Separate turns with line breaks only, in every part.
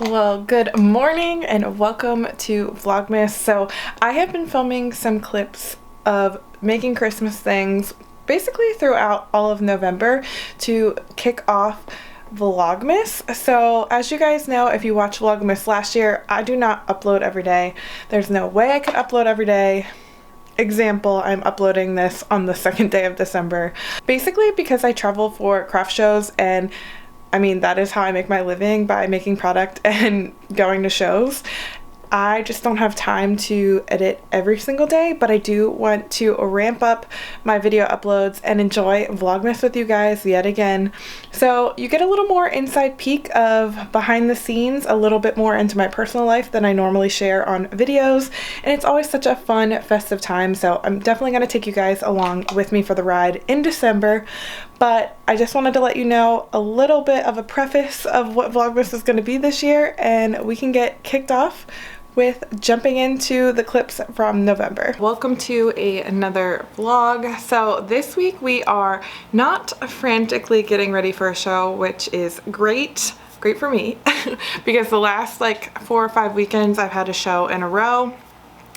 Well, good morning and welcome to Vlogmas. So I have been filming some clips of making Christmas things basically throughout all of November to kick off Vlogmas. So as you guys know, if you watched Vlogmas last year, I do not upload every day. There's no way I could upload every day. Example, I'm uploading this on the second day of December. Basically because I travel for craft shows, and I mean, that is how I make my living, by making product and going to shows. I just don't have time to edit every single day, but I do want to ramp up my video uploads and enjoy Vlogmas with you guys yet again. So you get a little more inside peek of behind the scenes, a little bit more into my personal life than I normally share on videos. And it's always such a fun, festive time. So I'm definitely going to take you guys along with me for the ride in December. But I just wanted to let you know a little bit of a preface of what Vlogmas is going to be this year, and we can get kicked off with jumping into the clips from November. Welcome to another vlog. So this week we are not frantically getting ready for a show, which is great for me because the last like 4 or 5 weekends I've had a show in a row.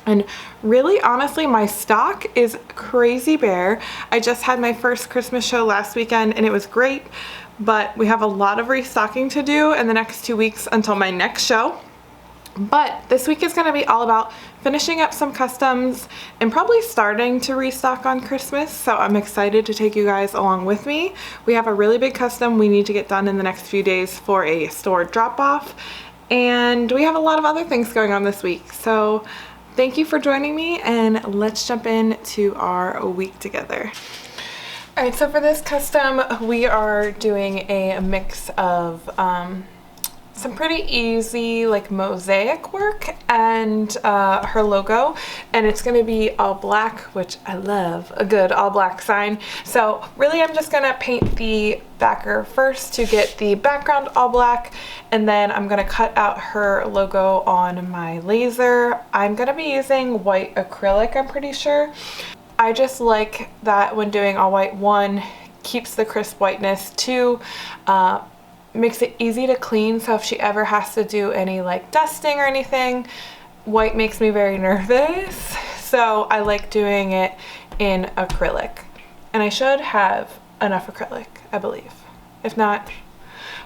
And really, honestly, my stock is crazy bare. I just had my first Christmas show last weekend and it was great, but we have a lot of restocking to do in the next 2 weeks until my next show. But this week is going to be all about finishing up some customs and probably starting to restock on Christmas. So I'm excited to take you guys along with me. We have a really big custom we need to get done in the next few days for a store drop off. And we have a lot of other things going on this week. So thank you for joining me, and let's jump into our week together. All right, so for this custom, we are doing a mix of some pretty easy like mosaic work and her logo, and it's going to be all black, which I love a good all black sign. So really I'm just gonna paint the backer first to get the background all black, and then I'm gonna cut out her logo on my laser. I'm gonna be using white acrylic, I'm pretty sure. I just like that when doing all white, one, keeps the crisp whiteness, two, makes it easy to clean, so if she ever has to do any like dusting or anything, white makes me very nervous. So I like doing it in acrylic, and I should have enough acrylic, I believe. If not,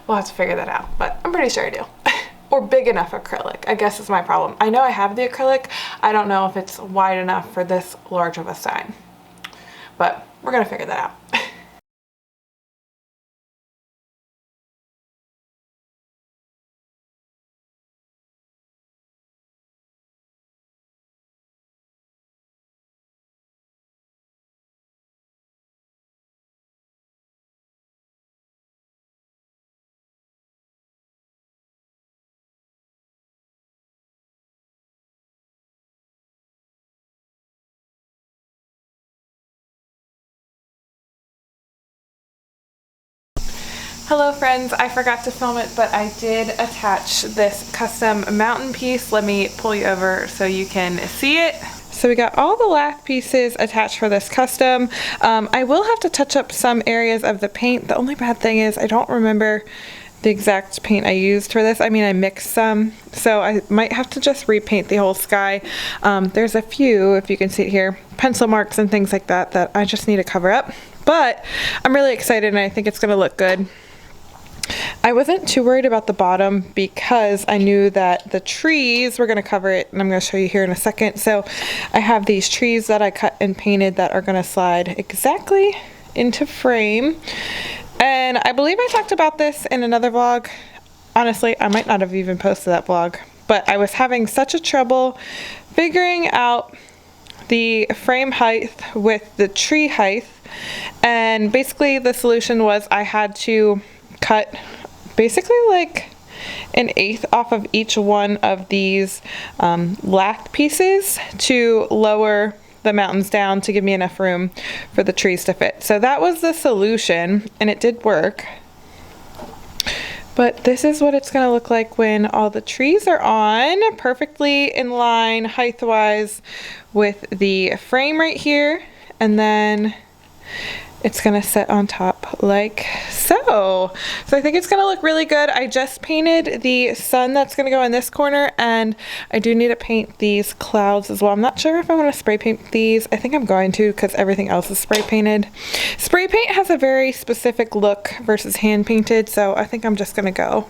we'll have to figure that out, but I'm pretty sure I do. Or big enough acrylic, I guess is my problem. I know I have the acrylic, I don't know if it's wide enough for this large of a sign, but we're gonna figure that out. Hello friends, I forgot to film it, but I did attach this custom mountain piece. Let me pull you over so you can see it. So we got all the lath pieces attached for this custom. I will have to touch up some areas of the paint. The only bad thing is I don't remember the exact paint I used for this. I mean, I mixed some, so I might have to just repaint the whole sky. There's a few, if you can see it here, pencil marks and things like that that I just need to cover up. But I'm really excited and I think it's gonna look good. I wasn't too worried about the bottom because I knew that the trees were going to cover it, and I'm going to show you here in a second. So I have these trees that I cut and painted that are going to slide exactly into frame. And I believe I talked about this in another vlog. Honestly, I might not have even posted that vlog, but I was having such a trouble figuring out the frame height with the tree height. And basically the solution was I had to cut basically like 1/8 off of each one of these lath pieces to lower the mountains down to give me enough room for the trees to fit. So that was the solution, and it did work. But this is what it's going to look like when all the trees are on, perfectly in line height-wise with the frame right here, and then it's going to sit on top like so. So I think it's gonna look really good. I just painted the sun that's gonna go in this corner, and I do need to paint these clouds as well. I'm not sure if I want to spray paint these. I think I'm going to, because everything else is spray painted. Spray paint has a very specific look versus hand painted, so I think I'm just gonna go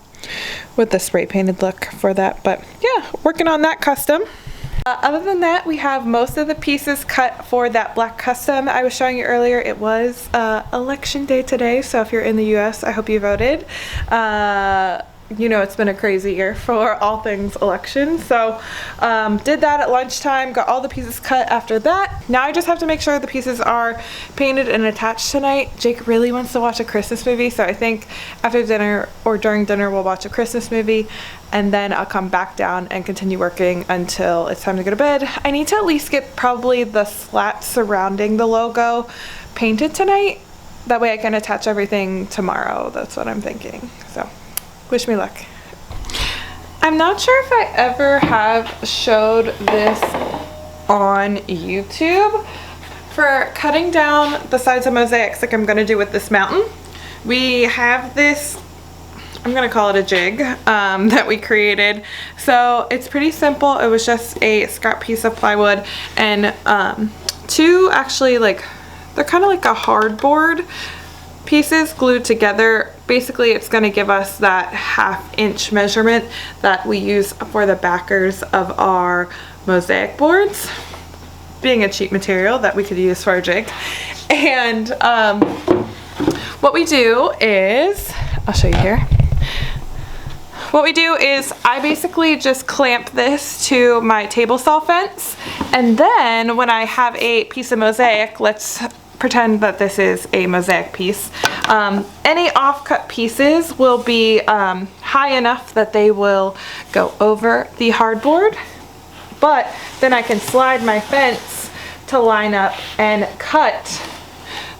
with the spray painted look for that. But yeah, working on that custom. Other than that, we have most of the pieces cut for that black custom I was showing you earlier. It was election day today, so if you're in the US, I hope you voted. You know, it's been a crazy year for all things election. So did that at lunchtime, got all the pieces cut after that. Now I just have to make sure the pieces are painted and attached tonight. Jake really wants to watch a Christmas movie, so I think after dinner or during dinner we'll watch a Christmas movie, and then I'll come back down and continue working until it's time to go to bed. I need to at least get probably the slats surrounding the logo painted tonight. That way I can attach everything tomorrow. That's what I'm thinking. So wish me luck. I'm not sure if I ever have showed this on YouTube. For cutting down the sides of mosaics like I'm going to do with this mountain, we have this, I'm going to call it a jig, that we created. So it's pretty simple. It was just a scrap piece of plywood and two actually, like, they're kind of like a hardboard pieces glued together. Basically it's going to give us that 1/2 inch measurement that we use for the backers of our mosaic boards, being a cheap material that we could use for a jig. And what we do is, I'll show you here. What we do is I basically just clamp this to my table saw fence, and then when I have a piece of mosaic, let's pretend that this is a mosaic piece, any offcut pieces will be high enough that they will go over the hardboard, but then I can slide my fence to line up and cut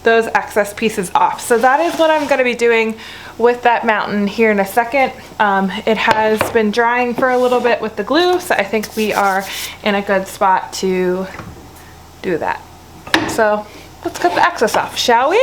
those excess pieces off. So that is what I'm going to be doing with that mountain here in a second. It has been drying for a little bit with the glue, so I think we are in a good spot to do that. So let's cut the excess off, shall we?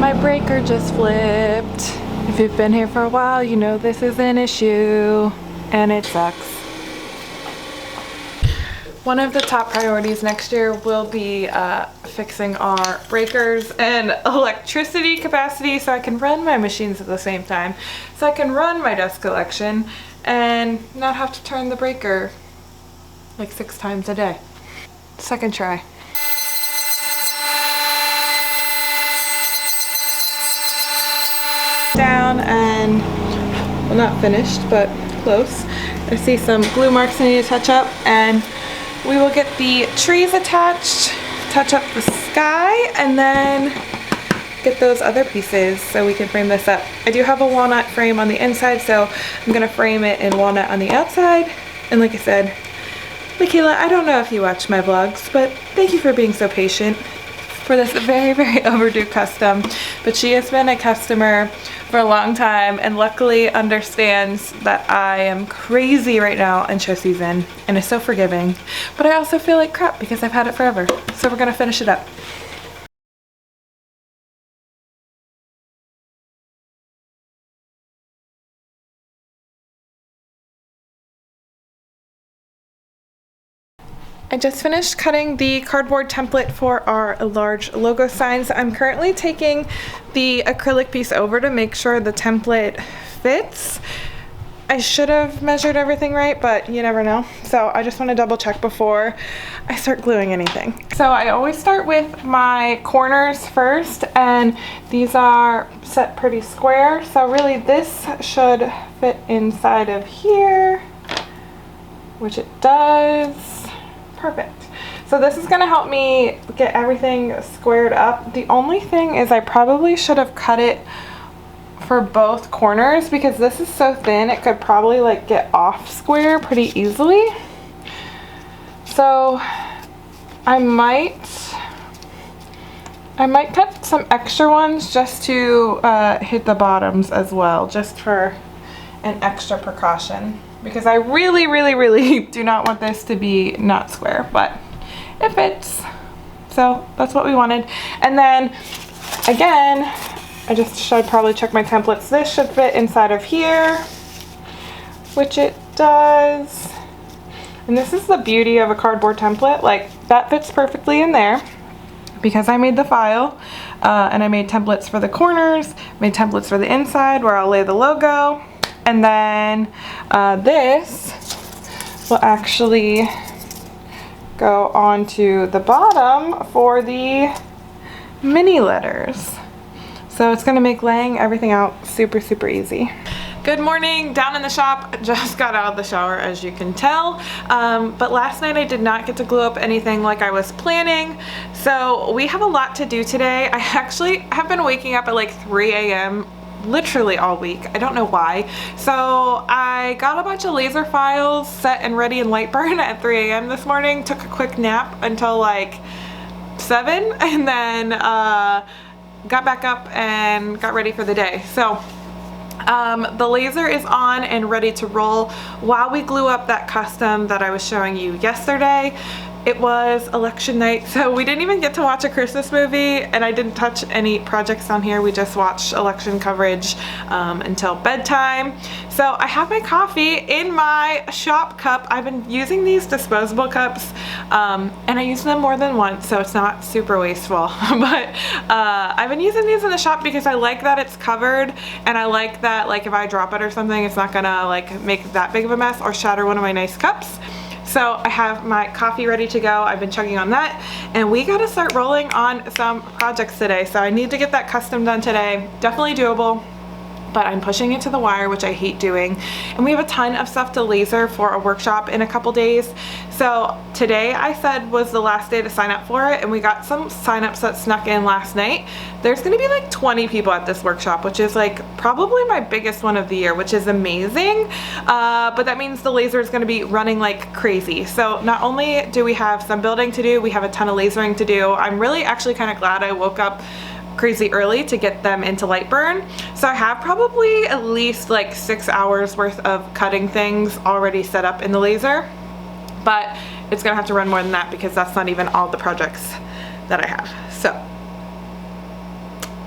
My breaker just flipped. If you've been here for a while, you know this is an issue, and it sucks. One of the top priorities next year will be fixing our breakers and electricity capacity so I can run my machines at the same time, so I can run my dust collection and not have to turn the breaker like 6 times a day. Second try. Down and, well, not finished, but close. I see some glue marks I need to touch up, and we will get the trees attached, touch up the sky, and then get those other pieces so we can frame this up. I do have a walnut frame on the inside, so I'm gonna frame it in walnut on the outside. And like I said, Michaela, I don't know if you watch my vlogs, but thank you for being so patient for this very, very overdue custom. But she has been a customer for a long time and luckily understands that I am crazy right now in show season and is so forgiving. But I also feel like crap because I've had it forever. So we're gonna finish it up. I just finished cutting the cardboard template for our large logo signs. I'm currently taking the acrylic piece over to make sure the template fits. I should have measured everything right, but you never know. So I just want to double check before I start gluing anything. So I always start with my corners first, and these are set pretty square. So really this should fit inside of here, which it does. Perfect. So this is going to help me get everything squared up. The only thing is I probably should have cut it for both corners because this is so thin it could probably like get off square pretty easily. So I might cut some extra ones just to hit the bottoms as well, just for an extra precaution, because I really do not want this to be not square, but it fits. So that's what we wanted. And then again, I just should probably check my templates. This should fit inside of here, which it does. And this is the beauty of a cardboard template. Like, that fits perfectly in there because I made the file and I made templates for the corners, made templates for the inside where I'll lay the logo. And then this will actually go onto the bottom for the mini letters. So it's gonna make laying everything out super easy. Good morning, down in the shop. Just got out of the shower, as you can tell. But last night I did not get to glue up anything like I was planning. So we have a lot to do today. I actually have been waking up at like 3 a.m. literally all week. I don't know why. So I got a bunch of laser files set and ready in Lightburn at 3 a.m. this morning. Took a quick nap until like 7 and then got back up and got ready for the day. So the laser is on and ready to roll while we glue up that custom that I was showing you yesterday. It was election night, so we didn't even get to watch a Christmas movie, and I didn't touch any projects on here. We just watched election coverage until bedtime. So I have my coffee in my shop cup. I've been using these disposable cups, and I use them more than once, so it's not super wasteful. But I've been using these in the shop because I like that it's covered, and I like that like if I drop it or something, it's not gonna like make that big of a mess or shatter one of my nice cups. So I have my coffee ready to go. I've been chugging on that, and we gotta start rolling on some projects today. So I need to get that custom done today. Definitely doable, but I'm pushing it to the wire, which I hate doing. And we have a ton of stuff to laser for a workshop in a couple days. So today I said was the last day to sign up for it, and we got some signups that snuck in last night. There's gonna be like 20 people at this workshop, which is like probably my biggest one of the year, which is amazing. But that means the laser is gonna be running like crazy. So not only do we have some building to do, we have a ton of lasering to do. I'm really actually kind of glad I woke up crazy early to get them into Lightburn. So I have probably at least like 6 hours worth of cutting things already set up in the laser, but it's gonna have to run more than that because that's not even all the projects that I have. So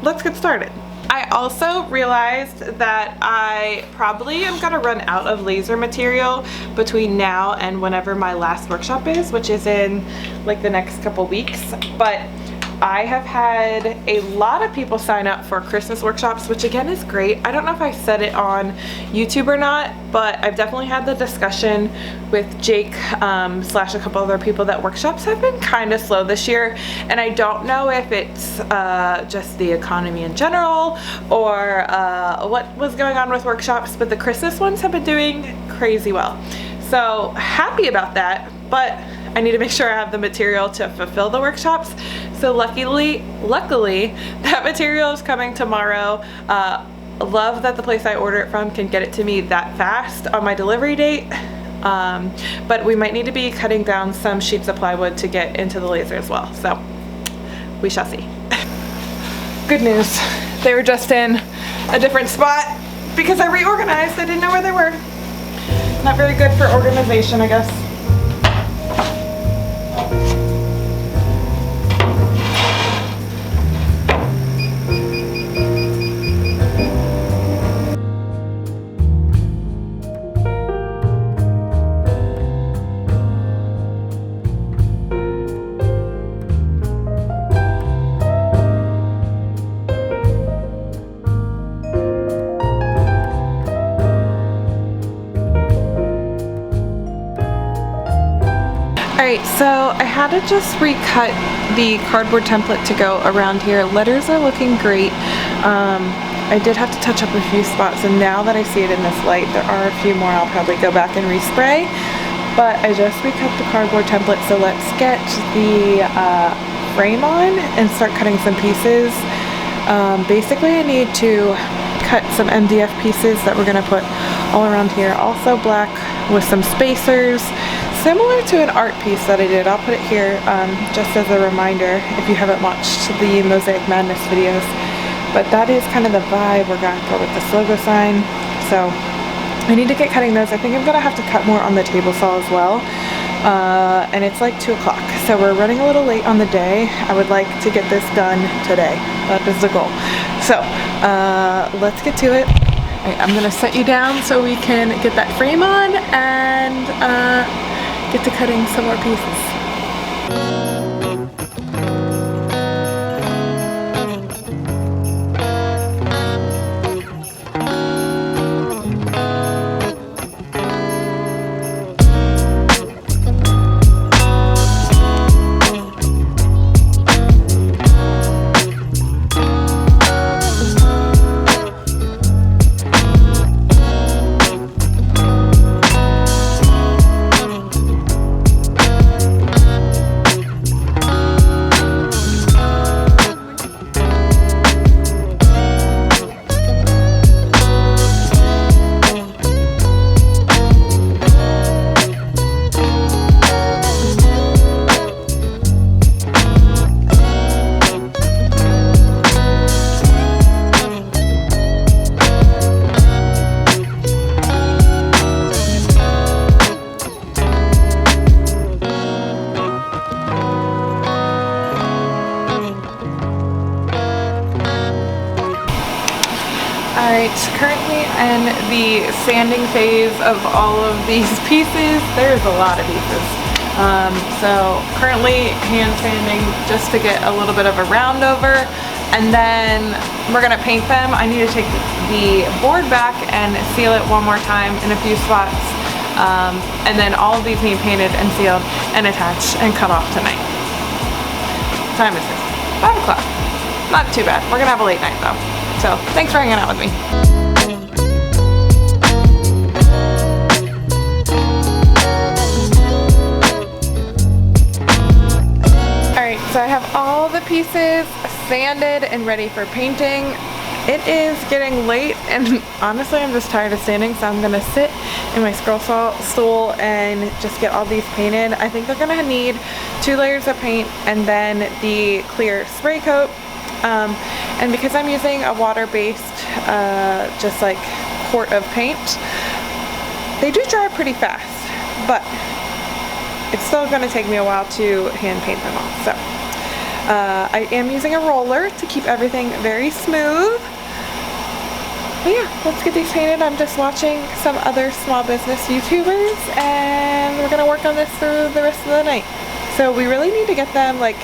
let's get started. I also realized that I probably am gonna run out of laser material between now and whenever my last workshop is, which is in like the next couple weeks. But I have had a lot of people sign up for Christmas workshops, which again is great. I don't know if I said it on YouTube or not, but I've definitely had the discussion with Jake slash a couple other people that workshops have been kind of slow this year. And I don't know if it's just the economy in general or what was going on with workshops, but the Christmas ones have been doing crazy well. So happy about that, but I need to make sure I have the material to fulfill the workshops. So luckily that material is coming tomorrow. Love that the place I order it from can get it to me that fast on my delivery date. But we might need to be cutting down some sheets of plywood to get into the laser as well. So we shall see. Good news. They were just in a different spot because I reorganized. I didn't know where they were. Not very good for organization, I guess. Alright, so I had to just recut the cardboard template to go around here. Letters are looking great. I did have to touch up a few spots, and now that I see it in this light, there are a few more I'll probably go back and respray. but I just recut the cardboard template, so let's get the frame on and start cutting some pieces. Basically I need to cut some MDF pieces that we're gonna put all around here, also black with some spacers, similar to an art piece that I did. I'll put it here just as a reminder if you haven't watched the Mosaic Madness videos. But that is kind of the vibe we're going for with this logo sign. So I need to get cutting those. I think I'm gonna have to cut more on the table saw as well. And it's like 2 o'clock, so we're running a little late on the day. I would like to get this done today. That is the goal. So let's get to it. I'm gonna set you down so we can get that frame on and get to cutting some more pieces. Alright, currently in the sanding phase of all of these pieces. There's a lot of pieces. So currently hand sanding just to get a little bit of a round over, and then we're going to paint them. I need to take the board back and seal it one more time in a few spots, and then all of these need painted and sealed and attached and cut off tonight. What time is it? 5 o'clock. Not too bad. We're going to have a late night though. So thanks for hanging out with me. Alright, so I have all the pieces sanded and ready for painting. It is getting late and honestly I'm just tired of standing, so I'm going to sit in my scroll saw stool and just get all these painted. I think they're going to need 2 layers of paint and then the clear spray coat. And because I'm using a water-based, just like quart of paint, they do dry pretty fast, but it's still going to take me a while to hand paint them all. So I am using a roller to keep everything very smooth. But yeah, let's get these painted. I'm just watching some other small business YouTubers and we're going to work on this through the rest of the night. So we really need to get them like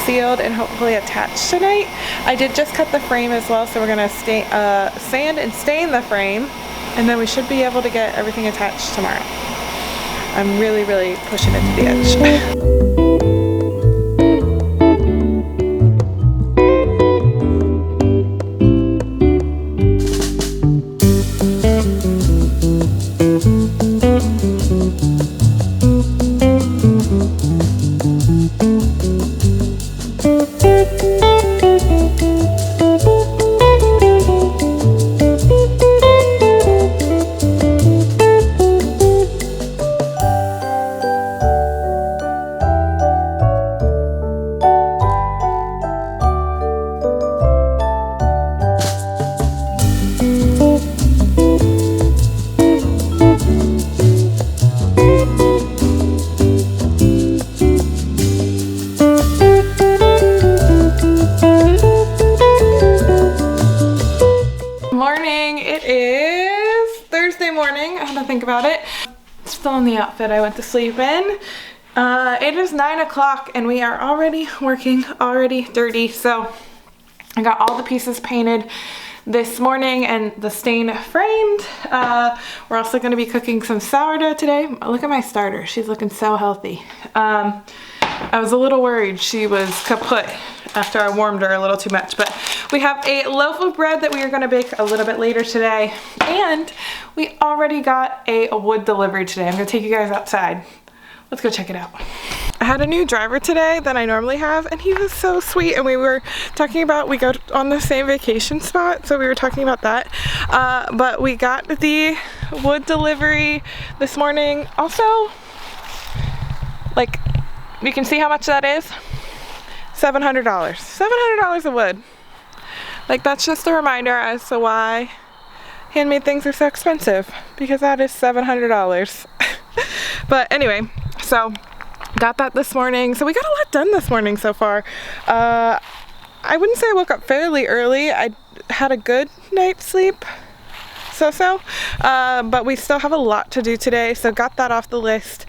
sealed and hopefully attached tonight. I did just cut the frame as well, so we're going to sand and stain the frame, and then we should be able to get everything attached tomorrow. I'm really pushing it to the edge. Think about it. Still in the outfit I went to sleep in. It is 9 o'clock and we are already working, already dirty. So I got all the pieces painted this morning and the stain framed. We're also going to be cooking some sourdough today. Look at my starter. She's looking so healthy. I was a little worried she was kaput after I warmed her a little too much. But we have a loaf of bread that we are gonna bake a little bit later today. And we already got a wood delivery today. I'm gonna take you guys outside. Let's go check it out. I had a new driver today than I normally have, and he was so sweet, and we were talking about, we go on the same vacation spot, so we were talking about that. But we got the wood delivery this morning. Also, like, you can see how much that is? $700. $700 of wood. Like, that's just a reminder as to why handmade things are so expensive, because that is $700. But anyway, so got that this morning. So we got a lot done this morning so far. I wouldn't say I woke up fairly early. I had a good night's sleep. But we still have a lot to do today, so got that off the list.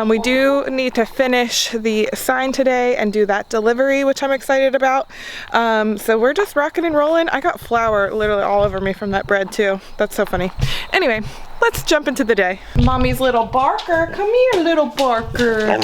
We do need to finish the sign today and do that delivery, which I'm excited about. So we're just rocking and rolling. I got flour literally all over me from that bread too. That's so funny. Anyway, let's jump into the day. Mommy's little Barker, come here, little Barker.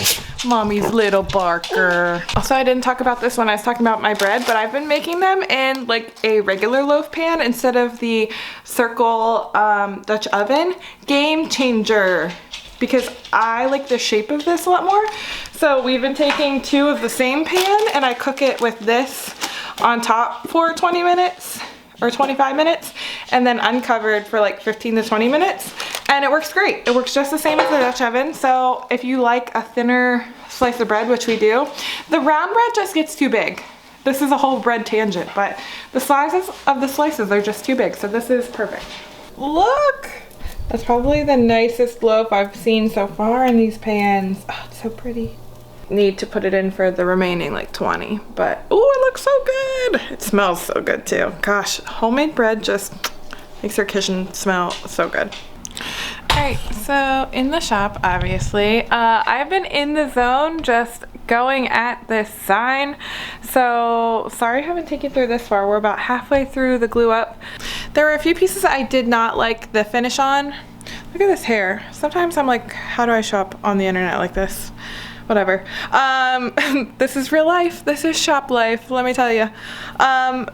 Mommy's little Barker. Also, I didn't talk about this when I was talking about my bread, but I've been making them in like a regular loaf pan instead of the circle Dutch oven. Game changer, because I like the shape of this a lot more. So we've been taking 2 of the same pan and I cook it with this on top for 20 minutes or 25 minutes and then uncovered for like 15 to 20 minutes. And it works great. It works just the same as the Dutch oven. So if you like a thinner slice of bread, which we do, the round bread just gets too big. This is a whole bread tangent, but the sizes of the slices are just too big. So this is perfect. Look, that's probably the nicest loaf I've seen so far in these pans. Oh, it's so pretty. Need to put it in for the remaining like 20, but oh, it looks so good. It smells so good too. Gosh, homemade bread just makes your kitchen smell so good. Alright, so in the shop, obviously, I've been in the zone just going at this sign. So sorry I haven't taken you through this far. We're about halfway through the glue up. There were a few pieces I did not like the finish on. Look at this hair. Sometimes I'm like, how do I show up on the internet like this? Whatever. This is real life. This is shop life, let me tell you.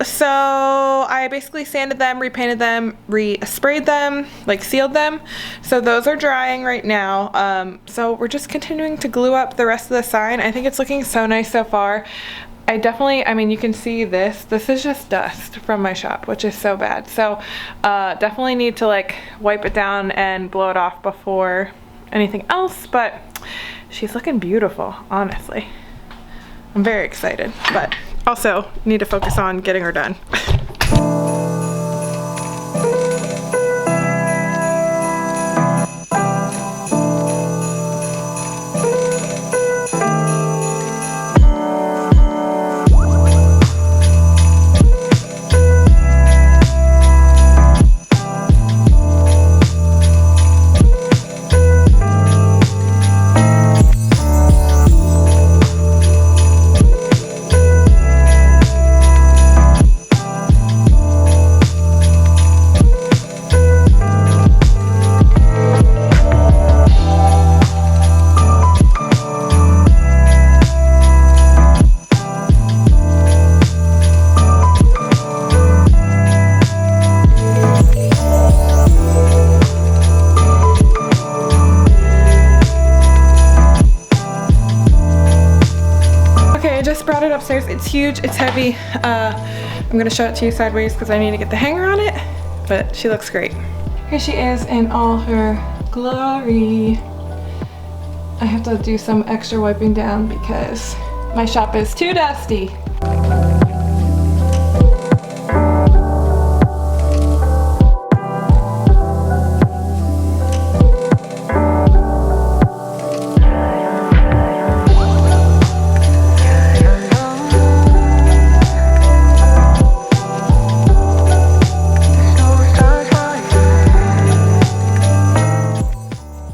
So I basically sanded them, repainted them, sprayed them, like sealed them. So those are drying right now. So we're just continuing to glue up the rest of the sign. I think it's looking so nice so far. I mean, you can see this. This is just dust from my shop, which is so bad. So definitely need to like wipe it down and blow it off before anything else, but she's looking beautiful, honestly. I'm very excited, but also need to focus on getting her done. Brought it upstairs. It's huge, it's heavy. I'm gonna show it to you sideways because I need to get the hanger on it, but she looks great. Here she is in all her glory. I have to do some extra wiping down because my shop is too dusty.